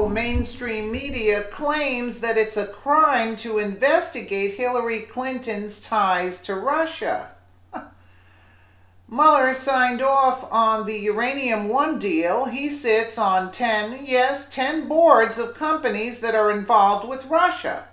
so mainstream media claims that it's a crime to investigate Hillary Clinton's ties to Russia. Mueller signed off on the Uranium One deal. He sits on 10 boards of companies that are involved with Russia.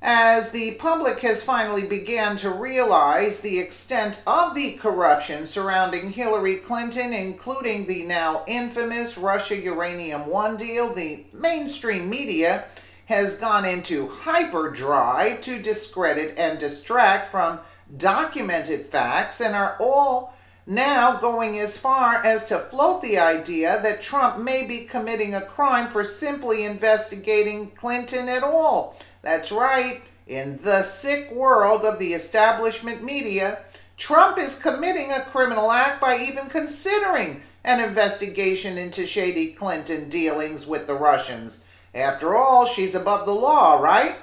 As the public has finally began to realize the extent of the corruption surrounding Hillary Clinton, including the now infamous Russia Uranium One deal, the mainstream media has gone into hyperdrive to discredit and distract from documented facts, and are all now going as far as to float the idea that Trump may be committing a crime for simply investigating Clinton at all. That's right, in the sick world of the establishment media, Trump is committing a criminal act by even considering an investigation into shady Clinton dealings with the Russians. After all, she's above the law, right?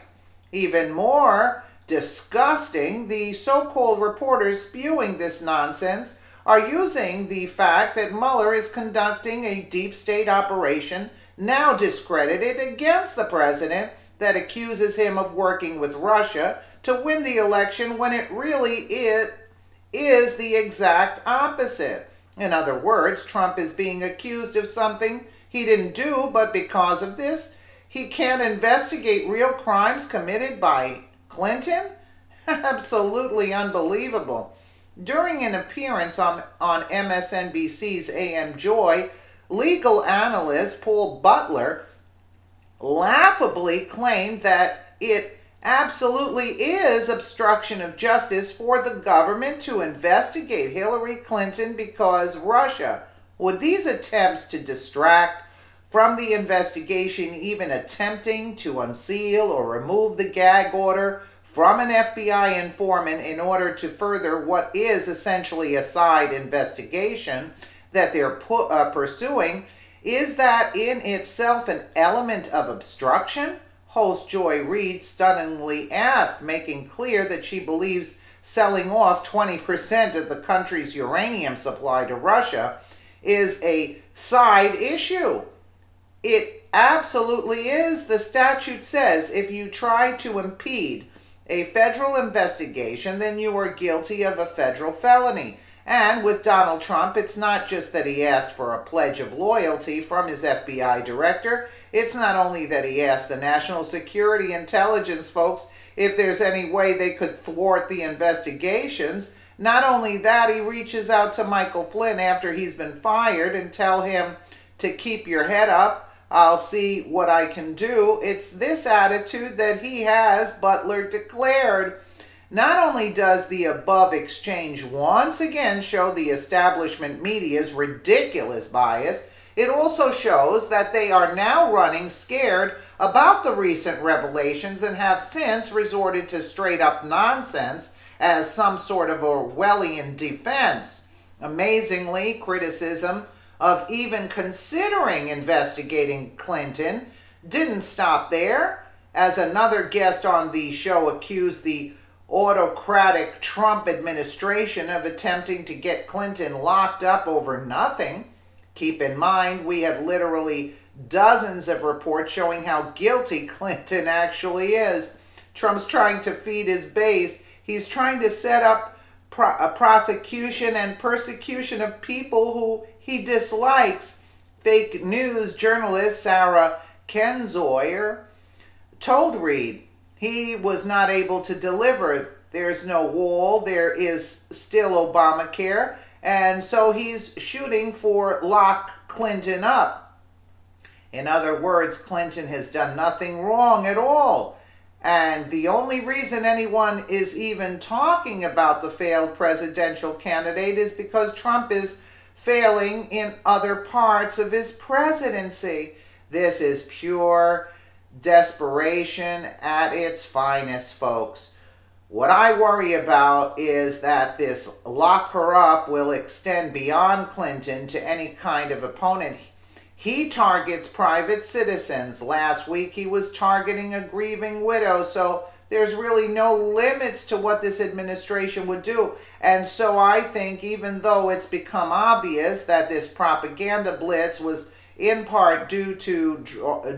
Even more disgusting, the so-called reporters spewing this nonsense are using the fact that Mueller is conducting a deep state operation, now discredited, against the president that accuses him of working with Russia to win the election, when it really is the exact opposite. In other words, Trump is being accused of something he didn't do, but because of this, he can't investigate real crimes committed by Clinton? Absolutely unbelievable. During an appearance on MSNBC's AM Joy, legal analyst Paul Butler laughably claimed that it absolutely is obstruction of justice for the government to investigate Hillary Clinton because Russia. Would these attempts to distract from the investigation even attempting to unseal or remove the gag order from an FBI informant in order to further what is essentially a side investigation that they're pursuing, is that in itself an element of obstruction? Host Joy Reid stunningly asked, making clear that she believes selling off 20% of the country's uranium supply to Russia is a side issue. It absolutely is. The statute says if you try to impede a federal investigation, then you are guilty of a federal felony. And with Donald Trump, it's not just that he asked for a pledge of loyalty from his FBI director. It's not only that he asked the National Security Intelligence folks if there's any way they could thwart the investigations. Not only that, he reaches out to Michael Flynn after he's been fired and tell him to keep your head up. I'll see what I can do. It's this attitude that he has, Butler declared. Not only does the above exchange once again show the establishment media's ridiculous bias, it also shows that they are now running scared about the recent revelations and have since resorted to straight up nonsense as some sort of Orwellian defense. Amazingly, criticism of even considering investigating Clinton didn't stop there, as another guest on the show accused the autocratic Trump administration of attempting to get Clinton locked up over nothing. Keep in mind, we have literally dozens of reports showing how guilty Clinton actually is. Trump's trying to feed his base. He's trying to set up a prosecution and persecution of people who he dislikes. Fake news journalist Sarah Kendzior told Reid he was not able to deliver. There's no wall, there is still Obamacare, and so he's shooting for lock Clinton up. In other words, Clinton has done nothing wrong at all. And the only reason anyone is even talking about the failed presidential candidate is because Trump is failing in other parts of his presidency. This is pure desperation at its finest, folks. What I worry about is that this lock her up will extend beyond Clinton to any kind of opponent. He targets private citizens. Last week he was targeting a grieving widow, so there's really no limits to what this administration would do. And so I think, even though it's become obvious that this propaganda blitz was in part due to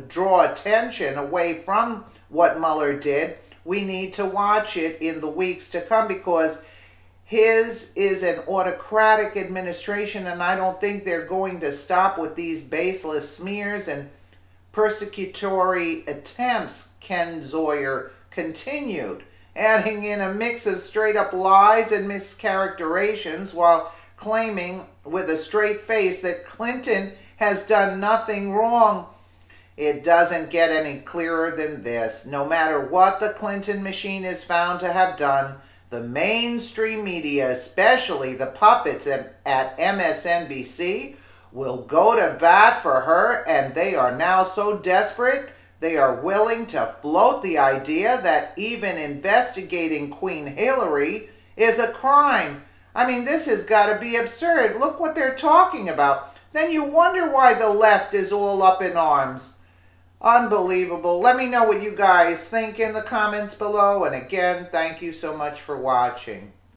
draw attention away from what Mueller did. We need to watch it in the weeks to come because his is an autocratic administration, and I don't think they're going to stop with these baseless smears and persecutory attempts. Ken Zoyer continued, adding in a mix of straight-up lies and mischaracterizations while claiming with a straight face that Clinton has done nothing wrong. It doesn't get any clearer than this. No matter what the Clinton machine is found to have done, the mainstream media, especially the puppets at MSNBC, will go to bat for her, and they are now so desperate they are willing to float the idea that even investigating Queen Hillary is a crime. I mean, this has got to be absurd. Look what they're talking about. Then you wonder why the left is all up in arms. Unbelievable. Let me know what you guys think in the comments below. And again, thank you so much for watching.